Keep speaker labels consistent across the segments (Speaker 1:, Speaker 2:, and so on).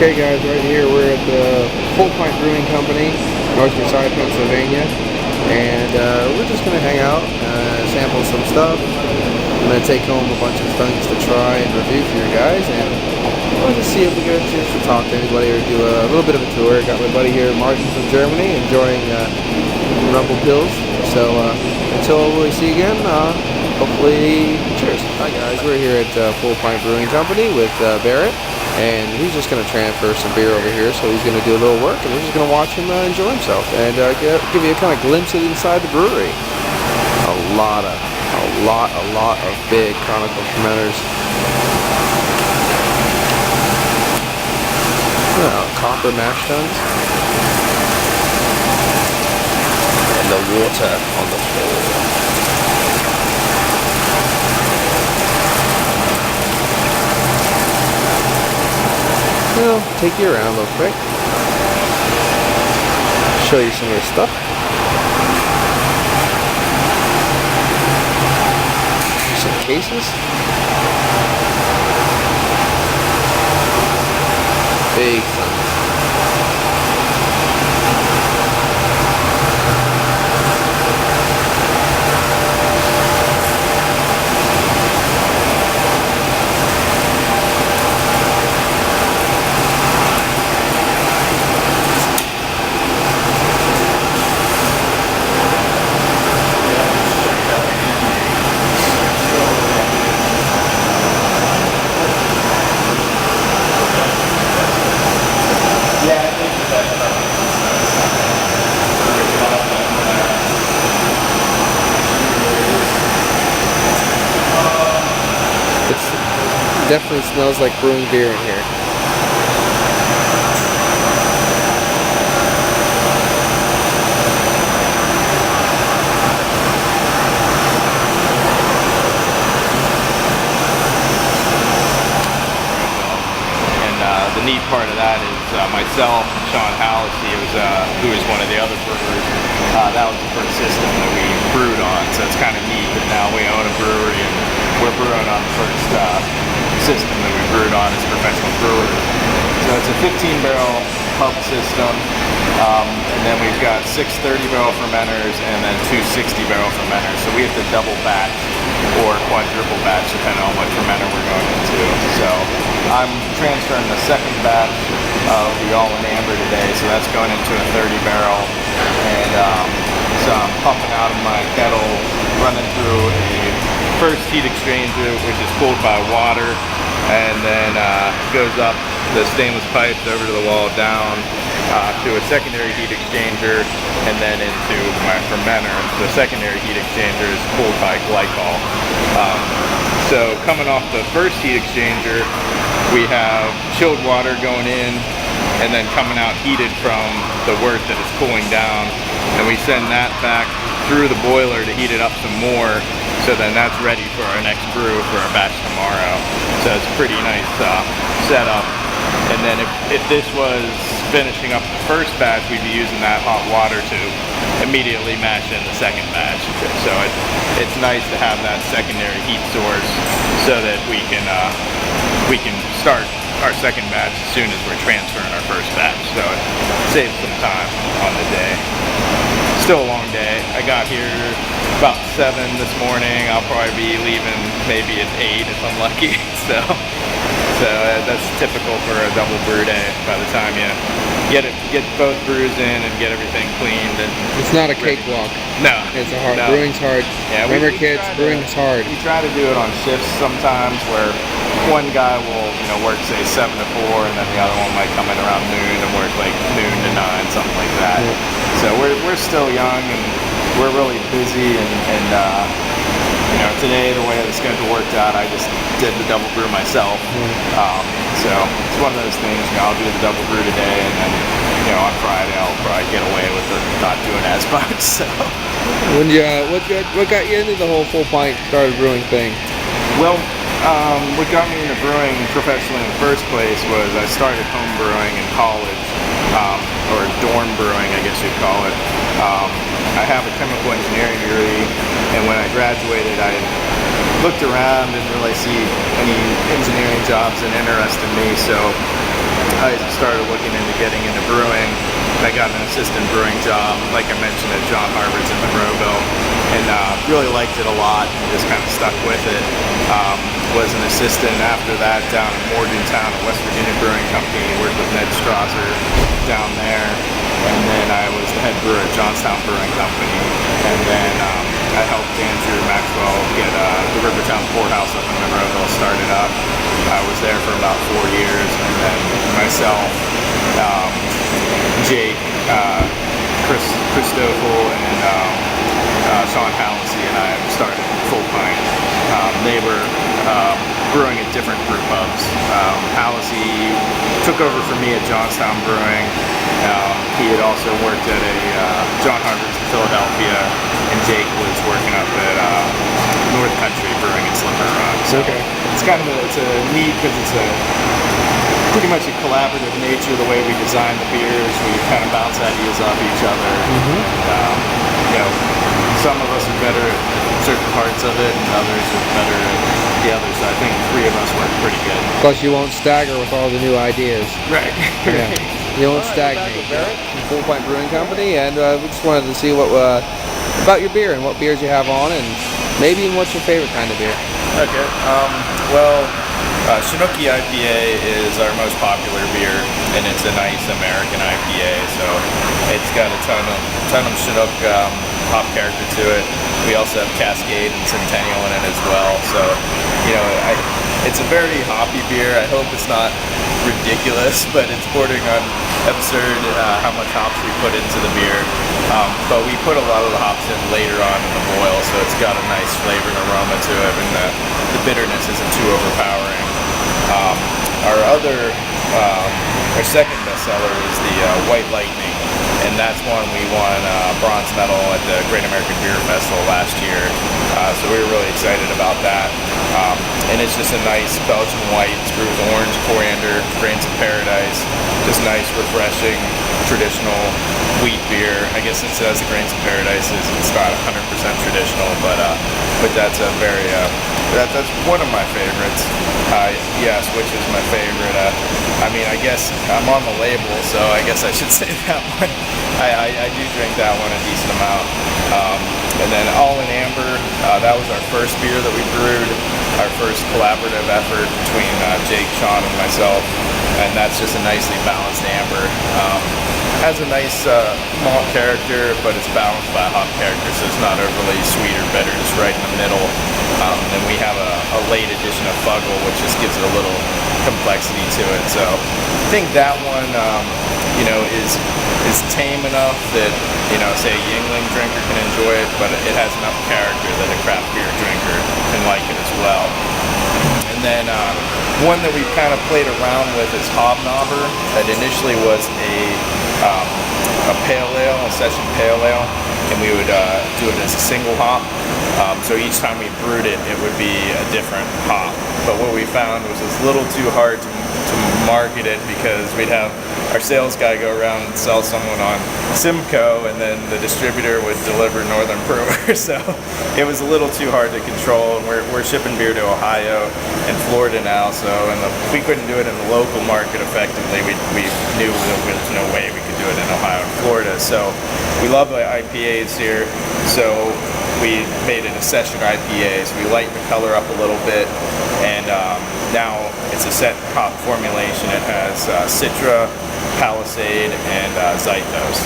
Speaker 1: Okay guys, right here we're at the Pint Brewing Company, North Side, Pennsylvania, and we're just going to hang out, sample some stuff. I'm going to take home a bunch of things to try and review for you guys, and we'll just see if we get a chance to talk to anybody or do a little bit of a tour. Got my buddy here, Martin from Germany, enjoying Rumble Pills. So until we see you again, hopefully, cheers. Hi guys, we're here at Pint Brewing Company with Barrett. And he's just going to transfer some beer over here, so he's going to do a little work, and we're just going to watch him enjoy himself, and give you a kind of glimpse of inside the brewery. A lot of big conical fermenters. Copper mash tuns. And the water on the floor. I'll take you around real quick. Show you some of the stuff. Some cases. Big things. Definitely smells like brewing beer in here.
Speaker 2: The neat part of that is myself, Sean Hallis, who is one of the other brewers. That was the first system that we brewed on, so it's kind of neat that now we own a brewery and we're brewing on the first system that we brewed on as professional brewers. So it's a 15-barrel pub system, and then we've got 6 30-barrel fermenters and then 2 60-barrel fermenters. So we have to double batch or quadruple batch depending on what fermenter we're going into. So I'm transferring the second batch of the all-in amber today, so that's going into a 30-barrel, and so I'm pumping out of my kettle, running through a first heat exchanger, which is cooled by water, and then goes up the stainless pipes over to the wall, down to a secondary heat exchanger, and then into my fermenter. The secondary heat exchanger is cooled by glycol. So coming off the first heat exchanger, we have chilled water going in, and then coming out heated from the wort that is cooling down, and we send that back through the boiler to heat it up some more, so then that's ready for our next brew for our batch tomorrow. So it's a pretty nice setup. And then if this was finishing up the first batch, we'd be using that hot water to immediately mash in the second batch. So it's nice to have that secondary heat source so that we can start our second batch as soon as we're transferring our first batch. So it saves some time on the day. Still a long day. I got here about 7 this morning. I'll probably be leaving maybe at 8 if I'm lucky. So that's typical for a double brew day. By the time you get both brews in and get everything cleaned, and
Speaker 1: it's not a cakewalk.
Speaker 2: No,
Speaker 1: it's a hard.
Speaker 2: No.
Speaker 1: Brewing's hard. Yeah, remember, kids, brewing's hard.
Speaker 2: We try to do it on shifts sometimes, where one guy will work say 7 to 4, and then the other one might come in around noon and work like noon to 9, something like that. Yeah. So we're still young and we're really busy, and today the way the schedule worked out, I just did the double brew myself. So it's one of those things. I'll do the double brew today, and then on Friday I'll probably get away with it, not doing as much. So
Speaker 1: when what got you into the whole full pint started brewing thing?
Speaker 2: Well, what got me into brewing professionally in the first place was I started home brewing in college, or dorm brewing, I guess you'd call it. I have a chemical engineering degree, and when I graduated, I looked around, didn't really see any engineering jobs that interested me, so I started looking into getting into brewing. I got an assistant brewing job, like I mentioned, at John Harvard's in Monroeville, and really liked it a lot and just kind of stuck with it. Was an assistant after that down in Morgantown at West Virginia Brewing Company, worked with Ned Strasser down there, and then I was the head brewer at Johnstown Brewing Company, and then I helped Andrew Maxwell get the Rivertown Poorhouse up in Monroeville started up. I was there for about 4 years, and then myself, Jake, Chris Stoffel, and Sean Halsey and I started Full Pint. They were brewing at different brew pubs. Halsey took over for me at Johnstown Brewing. He had also worked at a John Harvard's in Philadelphia, and Jake was working up at North Country Brewing in Slipper Rock. So it's kind of it's a neat because it's a pretty much a collaborative nature the way we design the beers. We kind of bounce ideas off each other. You know, some of us are better at certain parts of it, and others are better at the others. So I think 3 of us work pretty good.
Speaker 1: Plus, you won't stagger with all the new ideas.
Speaker 2: Right.
Speaker 1: Yeah. You won't stagnate. Full Pint Brewing Company, and we just wanted to see what about your beer and what beers you have on, and maybe what's your favorite kind of beer.
Speaker 2: Okay. Well, Chinooki IPA is our most popular beer, and it's a nice American IPA. So it's got a ton of Chinook hop character to it. We also have Cascade and Centennial in it as well. So, you know, it's a very hoppy beer. I hope it's not ridiculous, but it's bordering on absurd how much hops we put into the beer. But we put a lot of the hops in later on in the boil, so it's got a nice flavor and aroma to it, and the bitterness isn't too overpowering. Our second bestseller is the White Lightning, and that's one we won bronze medal at the Great American Beer Festival last year. So we were really excited about that. And it's just a nice Belgian white. It's brewed with orange, coriander, grains of paradise. Just nice, refreshing, traditional wheat beer. I guess since it has the grains of paradise, it's not 100% traditional, but that's a very that's one of my favorites. Yes, which is my favorite? I mean, I guess I'm on the label, so I guess I should say that one. I do drink that one a decent amount. And then All in Amber, that was our first beer that we brewed, our first collaborative effort between Jake, Sean, and myself, and that's just a nicely balanced amber. Has a nice malt character, but it's balanced by a hop character, so it's not overly sweet or bitter, just right in the middle. Then we have a late addition of Fuggle, which just gives it a little complexity to it. So I think that one, you know, is tame enough that, you know, say a Yingling drinker can enjoy it, but it has enough character that a craft beer drinker can like it as well. And then one that we kind of played around with is Hobnobber. That initially was a pale ale, a session pale ale, and we would do it as a single hop. So each time we brewed it, it would be a different hop. But what we found was it's a little too hard to market it, because we'd have our sales guy go around and sell someone on Simcoe, and then the distributor would deliver Northern Brewer. So it was a little too hard to control, and we're shipping beer to Ohio and Florida now, so we couldn't do it in the local market effectively. We knew that there was no way we could do it in Ohio and Florida. So we love the IPAs here, so we made it a session IPA, so we lightened the color up a little bit, and now it's a set hop formulation. It has Citra, Palisade, and Zythos.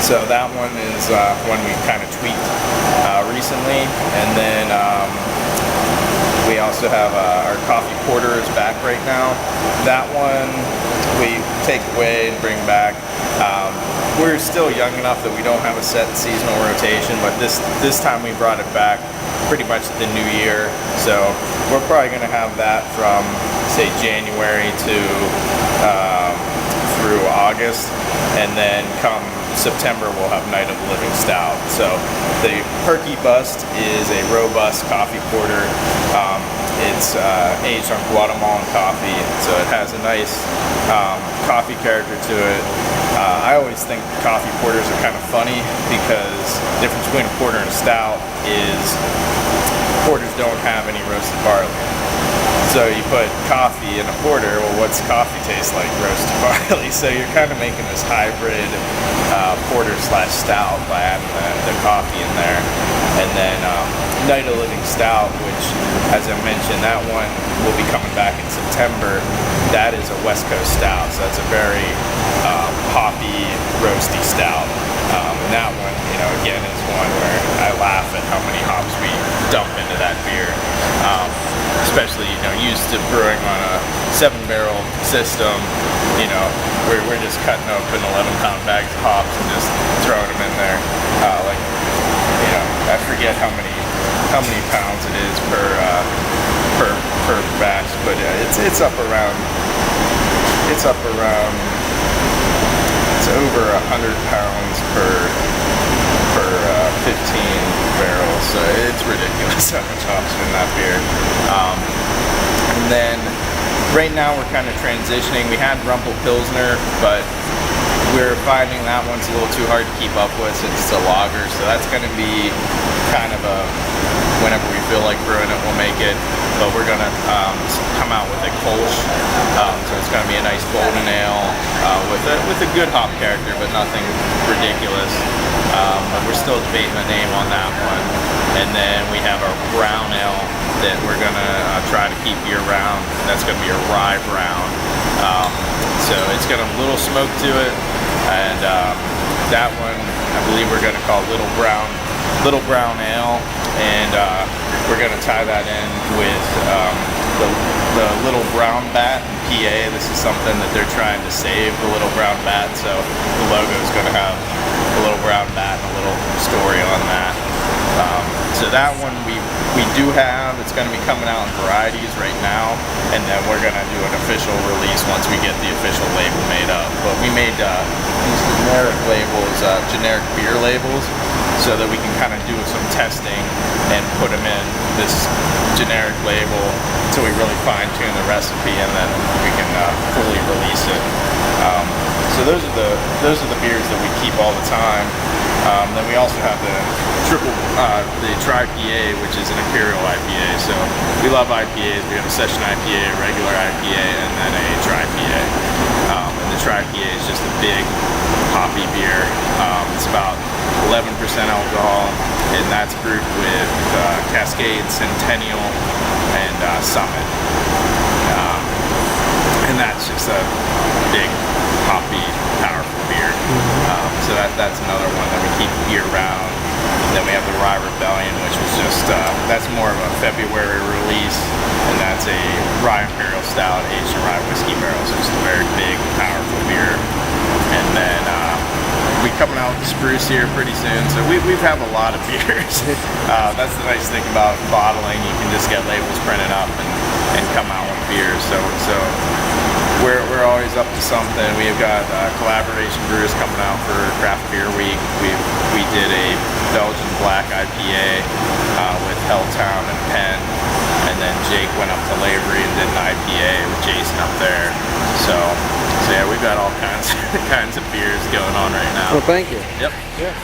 Speaker 2: So that one is one we kind of tweaked recently, and then we also have our coffee porter is back right now. That one we take away and bring back. We're still young enough that we don't have a set seasonal rotation, but this time we brought it back pretty much the new year. So we're probably going to have that from, say, January to through August, and then come September we'll have Night of the Living Stout. So the Perky Bust is a robust coffee porter. It's aged on Guatemalan coffee, so it has a nice coffee character to it. I always think coffee porters are kind of funny, because the difference between a porter and a stout is porters don't have any roasted barley. So you put coffee in a porter. Well, what's coffee taste like? Roasted barley. So you're kind of making this hybrid porter slash stout by adding the coffee in there. And then Night of Living Stout, which, as I mentioned, that one will be coming back in September. That is a West Coast stout, so that's a very hoppy, roasty stout. And that one, you know, again, is one where I laugh at how many hops we dump into that beer. Especially, you know, used to brewing on a 7-barrel system, you know, we're just cutting open 11-pound bags of hops and just throwing them in there. Like, you know, I forget how many pounds it is per batch, but it's over 100 pounds per 15 barrels, so it's ridiculous how much hops are in that beer. And then right now we're kind of transitioning. We had Rumble Pilsner, but we're finding that one's a little too hard to keep up with since it's a lager, so that's going to be kind of a whenever we feel like brewing it, we'll make it. But we're going to come out with a Kolsch, so it's going to be a nice golden ale with a good hop character, but nothing ridiculous. But we're still debating the name on that one. And then we have our brown ale that we're going to try to keep year round. That's going to be a rye brown. So it's got a little smoke to it, and that one I believe we're going to call Little Brown Ale, and we're going to tie that in with the Little Brown Bat in PA. This is something that they're trying to save, the Little Brown Bat, so the logo is going to have a Little Brown Bat and a little story on that. So that one we do have. It's going to be coming out in varieties right now, and then we're going to do an official release once we get the official label made up. But we made these generic labels, generic beer labels, so that we can kind of do some testing and put them in this generic label until we really fine-tune the recipe, and then we can fully release it. So those are the beers that we keep all the time. Then we also have the Tri-PA, which is an Imperial IPA. So we love IPAs. We have a Session IPA, a regular IPA, and then a Tri-PA. And the Tri-PA is just a big hoppy beer. It's about 11% alcohol, and that's brewed with Cascade, Centennial, and Summit. And that's just a big hoppy, powerful beer. So that's another one that we keep year round. And then we have the Rye Rebellion, which was just that's more of a February release, and that's a Rye Imperial Stout aged in rye whiskey barrels. So just a very big, powerful beer. And then we're coming out with the Spruce here pretty soon, so we've had a lot of beers. That's the nice thing about bottling. You can just get labels printed up and come out with beers. So we're always up to something. We've got collaboration brews coming out for Craft Beer Week. We did a Belgian Black IPA with Helltown and Penn, and then Jake went up to Lavery and did an IPA with Jason up there. So yeah, we've got all kinds of beers going on right now.
Speaker 1: Well, thank you.
Speaker 2: Yep.
Speaker 1: Yeah.